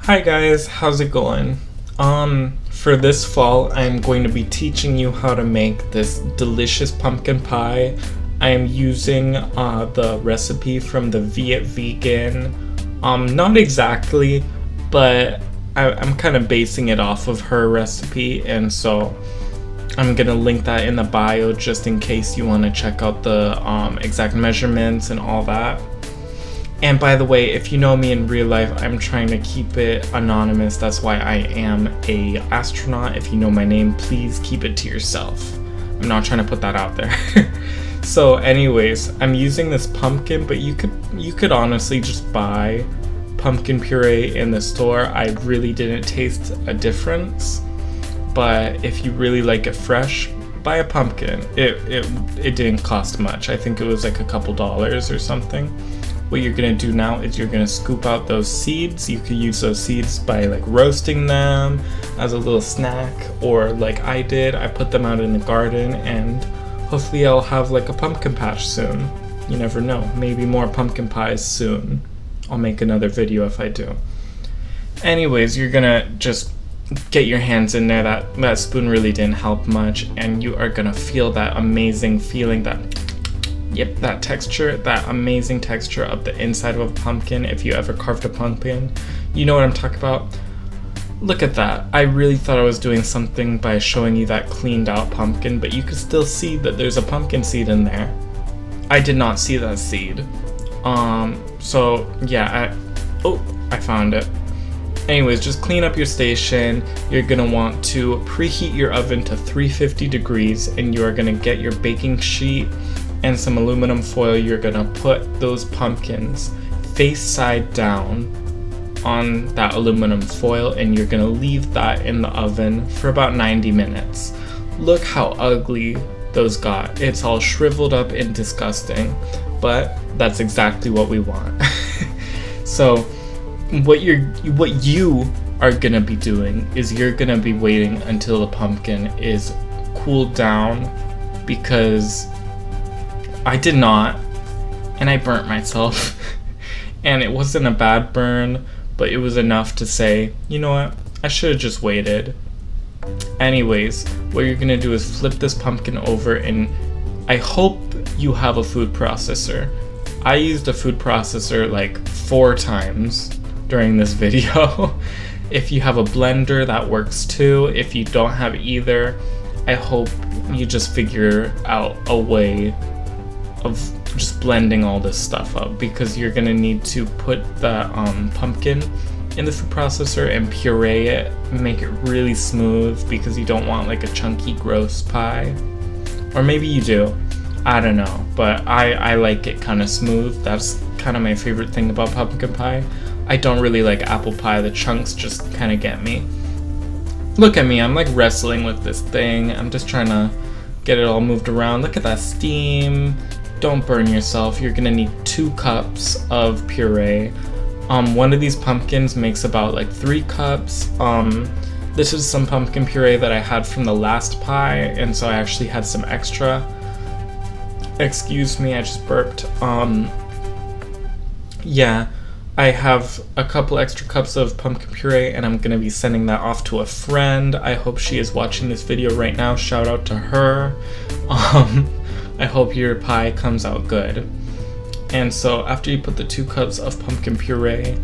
Hi guys, how's it going? For this fall, I'm going to be teaching you how to make this delicious pumpkin pie. I am using the recipe from the Viet Vegan. Not exactly, but I'm kind of basing it off of her recipe, and so I'm gonna link that in the bio just in case you want to check out the exact measurements and all that. And by the way, if you know me in real life, I'm trying to keep it anonymous. That's why I am a astronaut. If you know my name, please keep it to yourself. I'm not trying to put that out there. So anyways, I'm using this pumpkin, but you could honestly just buy pumpkin puree in the store. I really didn't taste a difference. But if you really like it fresh, buy a pumpkin. It didn't cost much. I think it was like a couple dollars or something. What you're gonna do now is you're gonna scoop out those seeds. You could use those seeds by like roasting them as a little snack, or like I did, I put them out in the garden, and hopefully I'll have like a pumpkin patch soon. You never know, maybe more pumpkin pies soon. I'll make another video if I do. Anyways, you're gonna just get your hands in there. That spoon really didn't help much, and you are gonna feel that amazing feeling, that texture, that amazing texture of the inside of a pumpkin. If you ever carved a pumpkin, you know what I'm talking about. Look at that. I really thought I was doing something by showing you that cleaned out pumpkin, but you can still see that there's a pumpkin seed in there. I did not see that seed. So yeah, I found it. Anyways, just clean up your station. You're gonna want to preheat your oven to 350 degrees, and you are gonna get your baking sheet and some aluminum foil. You're gonna put those pumpkins face side down on that aluminum foil, and you're gonna leave that in the oven for about 90 minutes. Look how ugly those got. It's all shriveled up and disgusting, but that's exactly what we want. So what you are gonna be doing is you're gonna be waiting until the pumpkin is cooled down, because I did not, and I burnt myself. And it wasn't a bad burn, but it was enough to say, you know what, I should have just waited. Anyways, what you're gonna do is flip this pumpkin over, and I hope you have a food processor. I used a food processor like 4 times during this video. If you have a blender, that works too. If you don't have either, I hope you just figure out a way of just blending all this stuff up, because you're gonna need to put the pumpkin in the food processor and puree it, make it really smooth, because you don't want like a chunky gross pie. Or maybe you do, I don't know, but I like it kind of smooth. That's kind of my favorite thing about pumpkin pie. I don't really like apple pie. The chunks just kind of get me. Look at me, I'm like wrestling with this thing. I'm just trying to get it all moved around. Look at that steam. Don't burn yourself. You're gonna need 2 cups of puree. One of these pumpkins makes about like 3 cups. This is some pumpkin puree that I had from the last pie, and so I actually had some extra. Excuse me, I just burped. Yeah, I have a couple extra cups of pumpkin puree, and I'm gonna be sending that off to a friend. I hope she is watching this video right now. Shout out to her. I hope your pie comes out good. And so after you put the 2 cups of pumpkin puree,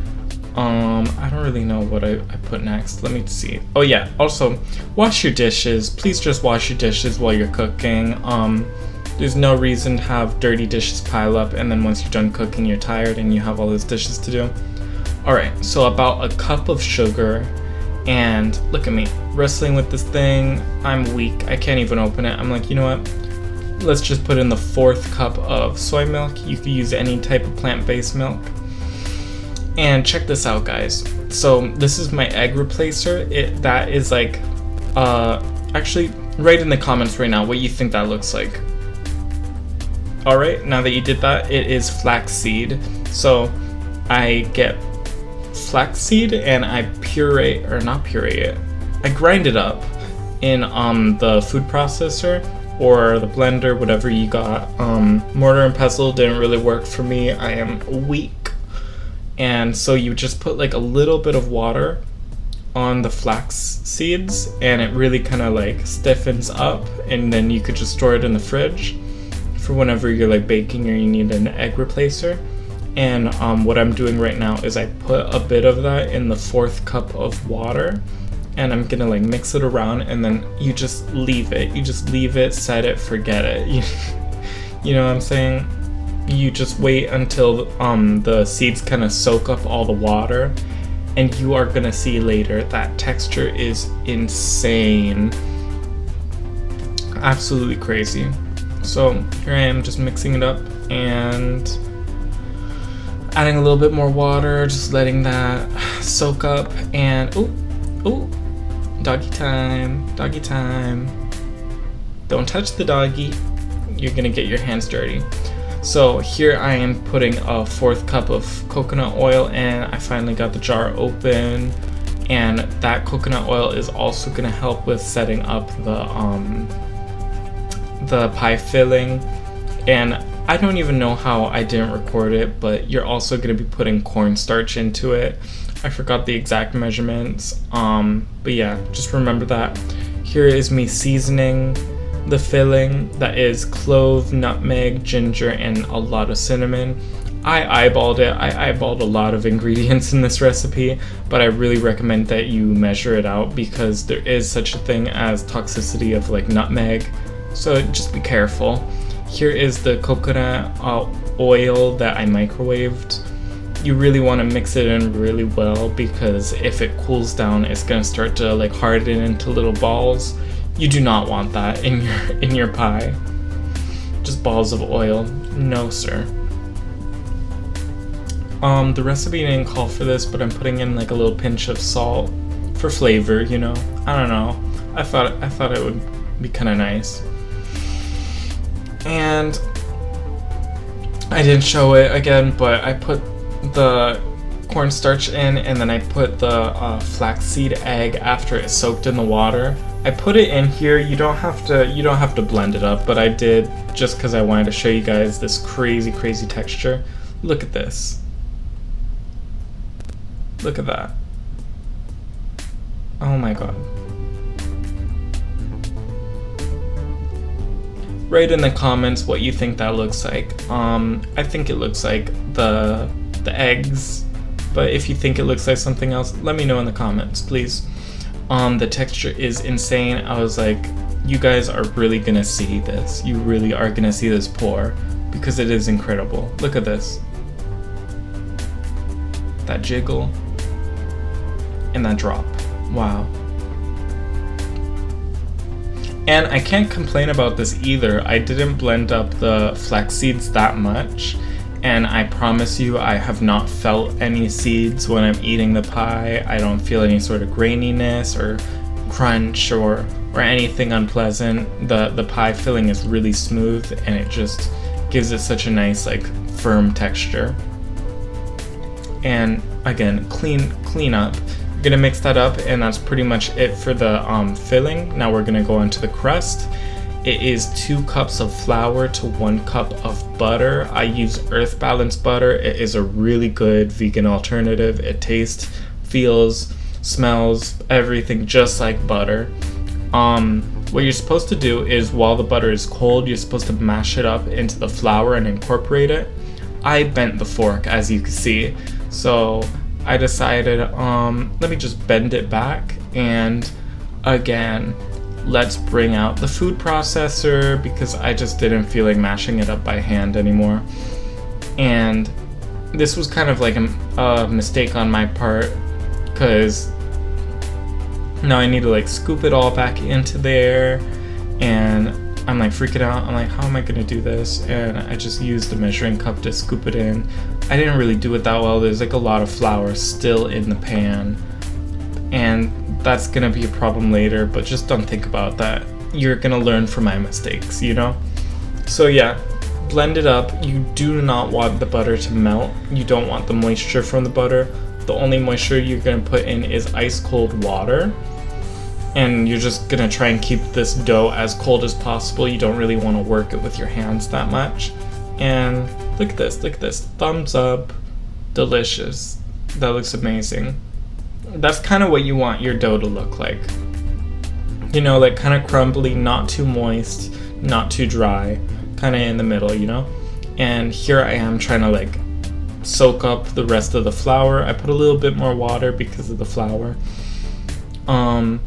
I don't really know what I put next. Let me see. Oh yeah, also wash your dishes. Please just wash your dishes while you're cooking. There's no reason to have dirty dishes pile up, and then once you're done cooking, you're tired and you have all those dishes to do. Alright, so about a cup of sugar, and look at me, wrestling with this thing. I'm weak, I can't even open it. I'm like, you know what? Let's just put in the 4th cup of soy milk. You could use any type of plant-based milk. And check this out, guys. So this is my egg replacer. That is like, actually, write in the comments right now what you think that looks like. Alright, now that you did that, it is flaxseed. So I get flaxseed and I I grind it up in the food processor or the blender, whatever you got. Mortar and pestle didn't really work for me. I am weak. And so you just put like a little bit of water on the flax seeds, and it really kind of like stiffens up, and then you could just store it in the fridge for whenever you're like baking or you need an egg replacer. And what I'm doing right now is I put a bit of that in the 4th cup of water, and I'm gonna like mix it around, and then you just leave it, set it, forget it. You know what I'm saying? You just wait until the seeds kind of soak up all the water, and you are gonna see later that texture is insane. Absolutely crazy. So here I am just mixing it up and adding a little bit more water, just letting that soak up. And ooh, doggy time. Don't touch the doggy, you're gonna get your hands dirty. So here I am putting a 4th cup of coconut oil, and I finally got the jar open, and that coconut oil is also gonna help with setting up the pie filling. And I don't even know how I didn't record it, but you're also gonna be putting cornstarch into it. I forgot the exact measurements, but yeah, just remember that. Here is me seasoning the filling. That is clove, nutmeg, ginger, and a lot of cinnamon. I eyeballed a lot of ingredients in this recipe, but I really recommend that you measure it out, because there is such a thing as toxicity of like nutmeg, so just be careful. Here is the coconut oil that I microwaved. You really want to mix it in really well, because if it cools down, it's going to start to like harden into little balls. You do not want that in your pie. Just balls of oil. No, sir. The recipe didn't call for this, but I'm putting in like a little pinch of salt for flavor, you know. I don't know. I thought it would be kind of nice. And I didn't show it again, but I put the cornstarch in, and then I put the flaxseed egg after it soaked in the water. I put it in here. You don't have to blend it up, but I did just because I wanted to show you guys this crazy texture. Look at this. Look at that. Oh my god. Write in the comments what you think that looks like. I think it looks like the eggs, but if you think it looks like something else, let me know in the comments, please. The texture is insane. I was like, you guys are really gonna see this. You really are gonna see this pour, because it is incredible. Look at this. That jiggle and that drop. Wow. And I can't complain about this either. I didn't blend up the flax seeds that much, and I promise you I have not felt any seeds when I'm eating the pie. I don't feel any sort of graininess or crunch or anything unpleasant. The pie filling is really smooth, and it just gives it such a nice like firm texture. And again, clean up. We're gonna mix that up, and that's pretty much it for the filling. Now we're gonna go into the crust. It is 2 cups of flour to 1 cup of butter. I use Earth Balance butter. It is a really good vegan alternative. It tastes, feels, smells, everything just like butter. What you're supposed to do is, while the butter is cold, you're supposed to mash it up into the flour and incorporate it. I bent the fork, as you can see, so I decided, let me just bend it back, and again, let's bring out the food processor, because I just didn't feel like mashing it up by hand anymore. And this was kind of like a mistake on my part, because now I need to like scoop it all back into there, and I'm like freaking out. I'm like, how am I gonna do this? And I just used the measuring cup to scoop it in. I didn't really do it that well. There's like a lot of flour still in the pan, and that's gonna be a problem later, but just don't think about that. You're gonna learn from my mistakes, you know? So yeah, blend it up. You do not want the butter to melt. You don't want the moisture from the butter. The only moisture you're gonna put in is ice cold water. And you're just gonna try and keep this dough as cold as possible. You don't really wanna work it with your hands that much. And look at this, thumbs up. delicious. That looks amazing. That's kind of what you want your dough to look like. You know, like kind of crumbly, not too moist, not too dry, kind of in the middle, you know? And here I am trying to like soak up the rest of the flour. I put a little bit more water because of the flour. And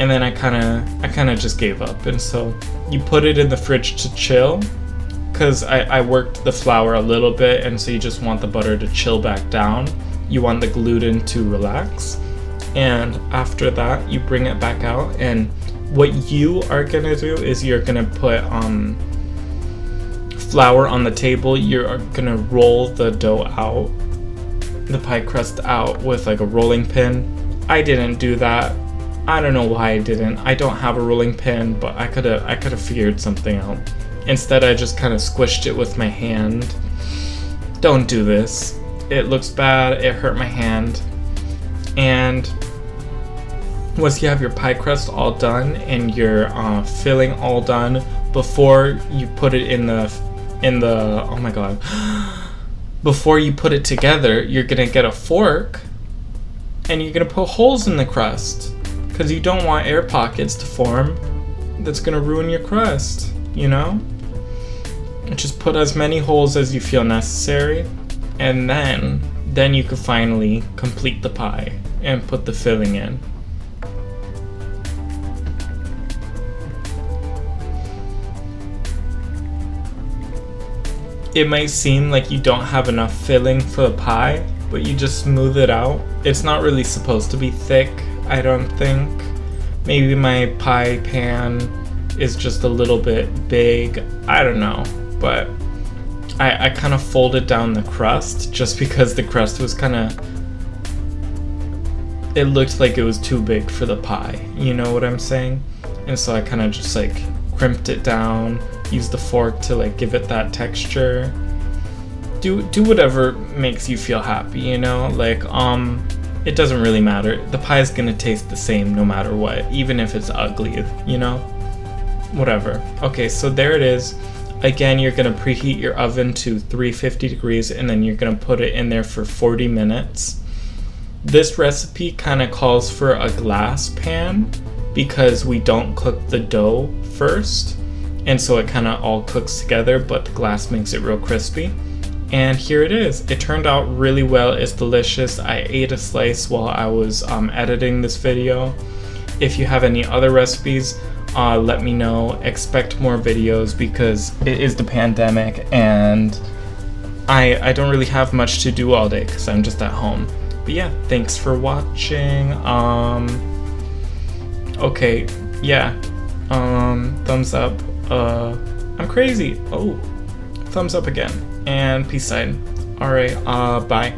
then I kind of just gave up. And so you put it in the fridge to chill, because I worked the flour a little bit, and so you just want the butter to chill back down. You want the gluten to relax. And after that, you bring it back out, and what you are gonna do is you're gonna put flour on the table. You're gonna roll the dough out, the pie crust out with like a rolling pin. I didn't do that. I don't know why I didn't. I don't have a rolling pin, but I could have figured something out. Instead, I just kind of squished it with my hand. Don't do this. It looks bad. It hurt my hand. And once you have your pie crust all done and your filling all done, before you put it in the oh my god, before you put it together, you're gonna get a fork and you're gonna put holes in the crust, because you don't want air pockets to form. That's gonna ruin your crust, you know? Just put as many holes as you feel necessary, and then you can finally complete the pie and put the filling in. It might seem like you don't have enough filling for the pie, but you just smooth it out. It's not really supposed to be thick, I don't think. Maybe my pie pan is just a little bit big, I don't know. But I kind of folded down the crust just because the crust was kind of, it looked like it was too big for the pie, you know what I'm saying? And so I kind of just like crimped it down, used the fork to like give it that texture. Do whatever makes you feel happy, you know? Like it doesn't really matter. The pie is gonna taste the same no matter what, even if it's ugly, you know? Whatever. Okay, so there it is. Again, you're gonna preheat your oven to 350 degrees, and then you're gonna put it in there for 40 minutes. This recipe kind of calls for a glass pan because we don't cook the dough first, and so it kind of all cooks together, but the glass makes it real crispy. And here it is. It turned out really well. It's delicious. I ate a slice while I was editing this video. If you have any other recipes, let me know. Expect more videos because it is the pandemic and I don't really have much to do all day because I'm just at home. But yeah, thanks for watching. Okay, yeah. Thumbs up. I'm crazy. Oh, thumbs up again. And peace sign. Alright, bye.